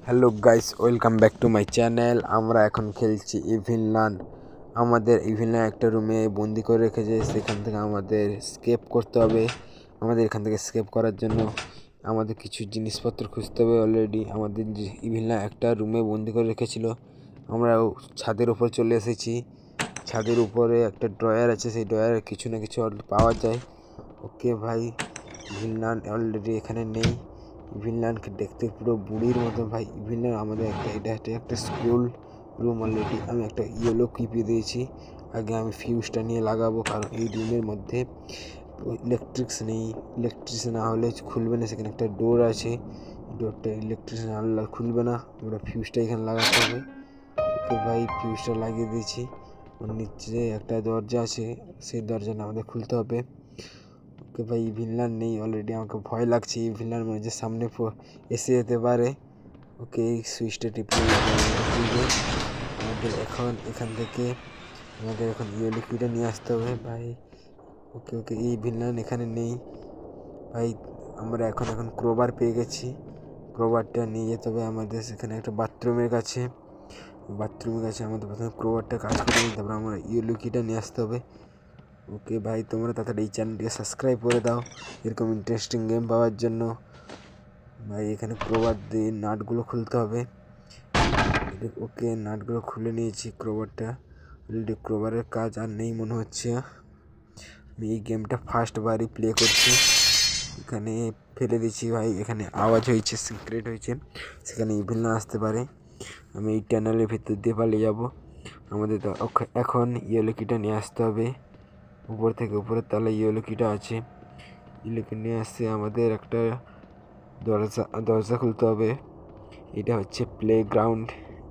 Hello guys, welcome back to my channel. আমরা এখন খেলছি ইভিনল্যান্ড। আমাদের ইভিনল্যান্ড একটা রুমে বন্দি করে রেখেছে, সেখান থেকে আমাদের স্কেপ করতে হবে। আমাদের এখান থেকে স্কেপ করার জন্য আমাদের কিছু জিনিসপত্র খুঁজতে হবে। অলরেডি আমাদের ইভিনল্যান্ড একটা রুমে বন্দি করে রেখেছিল। আমরা ছাদের উপর চলে এসেছি। ছাদের উপরে একটা ড্রয়ার আছে, সেই ড্রয়ারে কিছু না কিছু পাওয়া যায়। ওকে ভাই, ইভিনল্যান্ড অলরেডি এখানে নেই। ইভিনল্যান্ডকে দেখতে পুরো বুড়ির মতো ভাই। ইভিনল্যান্ড আমাদের এটা একটা স্কুল রুম। অলরেডি আমি একটা ইয়েলো কিপি দিয়েছি। আগে আমি ফিউজটা নিয়ে লাগাবো, কারণ এই রুমের মধ্যে ইলেকট্রিক্স নেই। ইলেকট্রিক্স না হলে খুলবে না। সেখানে একটা ডোর আছে, ডোরটা ইলেকট্রিক্স না হলে খুলবে না। আমরা ফিউজটা এখানে লাগাতে হবে। ওকে ভাই, ফিউজটা লাগিয়ে দিয়েছি। ওর নিচে একটা দরজা আছে, সেই দরজাটা আমাদের খুলতে হবে। ওকে ভাই, ইভিনল্যান্ড নেই। অলরেডি আমাকে ভয় লাগছে, ইভিনল্যান্ড মনে হচ্ছে সামনে এসে যেতে পারে। ওকে, এই সুইচটা টিপে আমাদের এখান থেকে আমাদের এখন ইয়েলো কিটা নিয়ে আসতে হবে ভাই। ওকে ওকে, এই ইভিনল্যান্ড এখানে নেই ভাই। আমরা এখন ক্রোবার পেয়ে গেছি। ক্রোবারটা নিয়ে যেতে হবে আমাদের সেখানে একটা বাথরুমের কাছে আমাদের প্রথমে ক্রোবারটা কাজ করে নিই, তারপর আমরা ইয়েলো কিটা নিয়ে আসতে হবে। ওকে ভাই, তোমরা তাড়াতাড়ি এই চ্যানেলটিকে সাবস্ক্রাইব করে দাও এরকম ইন্টারেস্টিং গেম পাওয়ার জন্য। ভাই এখানে ক্রোবার দিয়ে নাটগুলো খুলতে হবে। ওকে, নাটগুলো খুলে নিয়েছি। ক্রোবারটা অলরেডি, ক্রোবারের কাজ আর নেই মনে হচ্ছে। আমি এই গেমটা ফার্স্ট বারই প্লে করছি। এখানে ফেলে দিচ্ছি ভাই। এখানে আওয়াজ হয়েছে, সিক্রেট হয়েছে, সেখানে ইভিল না আসতে পারে। আমি এই টানেলের ভিতর দিয়ে পালিয়ে যাব। আমাদের তো এখন ইয়েলো কিটা নিয়ে আসতে হবে। উপর থেকে উপরের তলায় ইয়েলো কিটা আছে। ইয়েলো কি নিয়ে আসছে আমাদের একটা দরজা খুলতে হবে। এটা হচ্ছে প্লে গ্রাউন্ড।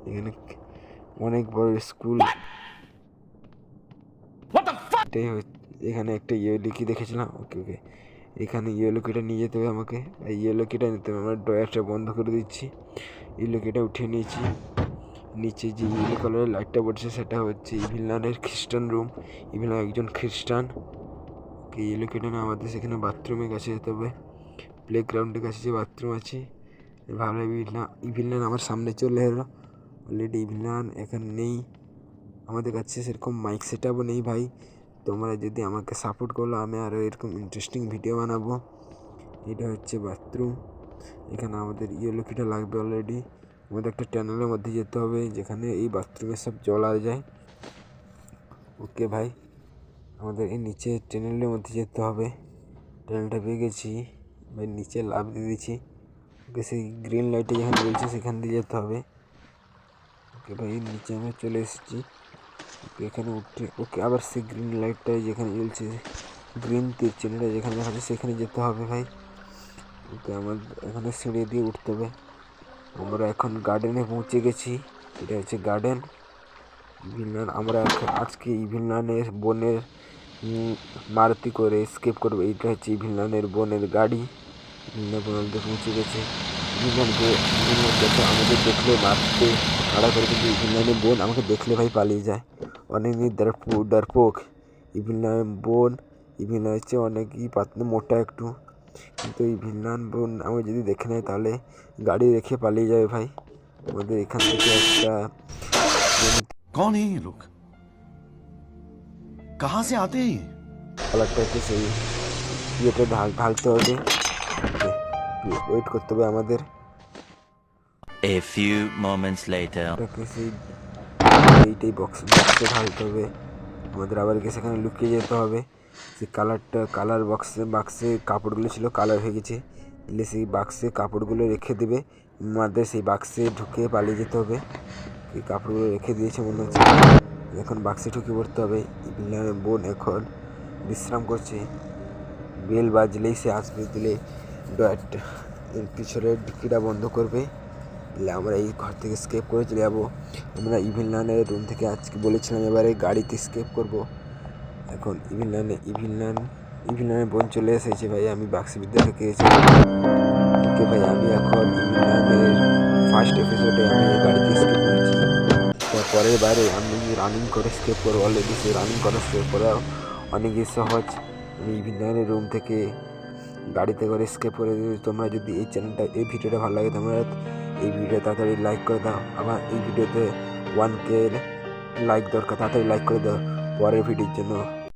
এখানে অনেক বড় স্কুল। এখানে একটা ইয়েলো কি দেখেছিলাম। ওকে ওকে, এখানে ইয়েলো কিটা নিয়ে যেতে হবে আমাকে। ইয়েলো কিটা নিতে হবে। আমরা ডয়ারটা বন্ধ করে দিচ্ছি। ইয়েলো কিটা উঠিয়ে নিয়েছি। নিচে যে ইয়েলো কালারের লাইটটা পড়ছে সেটা হচ্ছে ইভিনল্যান্ডের খ্রিস্টান রুম। ইভিনল্যান্ড একজন খ্রিস্টান। ওকে, ইয়েলো কিটা না আমাদের সেখানে বাথরুমের কাছে যেতে হবে। প্লে গ্রাউন্ডের কাছে যে বাথরুম আছে। ভাবলাম ইভিনল্যান্ড আমার সামনে চলে এলো। অলরেডি ইভিনল্যান্ড এখানে নেই। আমাদের কাছে সেরকম মাইক সেট আপও নেই ভাই। তোমরা যদি আমাকে সাপোর্ট করলো, আমি আরও এরকম ইন্টারেস্টিং ভিডিও বানাবো। এটা হচ্ছে বাথরুম। এখানে আমাদের ইয়েলো কিটা লাগবে। অলরেডি আমাদের একটা টানেলের মধ্যে যেতে হবে, যেখানে এই বাথরুমে সব জল আর যায়। ওকে ভাই, আমাদের এই নিচে টানেলের মধ্যে যেতে হবে। টানেলটা পেয়ে গেছি ভাই, নিচে লাফ দিয়ে দিচ্ছি। ওকে, সেই গ্রিন লাইটে যেখানে বলছে সেখান দিয়ে যেতে হবে। ওকে ভাই, নিচে আমরা চলে এসেছি। ওকে, এখানে উঠে ওকে আবার সেই গ্রিন লাইটটাই যেখানে জ্বলছে, গ্রিন তীর চিহ্নটা যেখানে দেখাচ্ছে সেখানে যেতে হবে ভাই। ওকে, আমার এখানে সিঁড়ি দিয়ে উঠতে হবে। আমরা এখন গার্ডেনে পৌঁছে গেছি। এটা হচ্ছে গার্ডেন ইভিনল্যান্ড। আমরা আজকে ইভিনল্যান্ডের বনের মারুতি করে স্কেপ করবো। এইটা হচ্ছে ইভিনল্যান্ডের বনের গাড়ি। ইভিনল্যান্ড পৌঁছে গেছে। আমাদের দেখলে মারতে তাড়া করে, কিন্তু ইভিনল্যান্ডের বোন আমাকে দেখলে ভাই পালিয়ে যায়। অনেকই ডারপোক ইভিনল্যান্ড বোন। ইভিনল্যান্ড হচ্ছে অনেকই মোটা একটু, কিন্তু ইভিনল্যান্ড বোন আমাকে যদি দেখে নেয় তাহলে গাড়ি রেখে পালিয়ে যাবে ভাই। আমাদের এখান থেকে একটা कौन है ये लोग? कहां से आते हैं? কালারটা হচ্ছে সেই ইয়েটা ঢালতে হবে। ওয়েট করতে হবে আমাদের। A few moments later. সেই এইটাই বক্সে ঢালতে হবে আমাদের। আবার সেখানে লুকিয়ে যেতে হবে। সেই কালার বাক্সে কাপড়গুলো ছিল, কালার হয়ে গেছে। দিলে সেই বাক্সে কাপড়গুলো রেখে দেবে। আমাদের সেই বাক্সে ঢুকে পালিয়ে যেতে হবে। এই কাপড়গুলো রেখে দিয়েছে মনে হচ্ছে। এখন বাক্সে ঢুকে পড়তে হবে। ইভিনল্যান্ডের বোন এখন বিশ্রাম করছে। বেল বাজলেই সে আসবে, দিলে পিছনের ডিকিটা বন্ধ করবে। দিলে আমরা এই ঘর থেকে স্কেপ করে চলে যাবো। আমরা ইভিনল্যান্ডের রুম থেকে আজকে বলেছিলাম এবারে গাড়িতে স্কেপ করব। এখন ইভিনল্যান্ডের বোন চলে এসেছে ভাই। আমি বাক্সের ভিতরে ঢুকে গেছি। ওকে ভাই, আমি এখন ইভিনল্যান্ডের ফার্স্ট এপিসোডে আমি গাড়িতে স্কেপ করেছি। পরের বারে আমি রানিং করে স্কেপ করবো। অলরেডি সে রানিং করা স্কেপ করা অনেকই সহজ। আমি ইভিনল্যান্ডের রুম থেকে গাড়িতে করে স্কেপ করে। তোমরা যদি এই ভিডিওটা ভালো লাগে, তোমরা এই ভিডিও তাড়াতাড়ি লাইক করে দাও। আমার এই ভিডিওতে 1K লাইক দরকার, তাড়াতাড়ি লাইক করে দাও পরের ভিডিওর জন্য।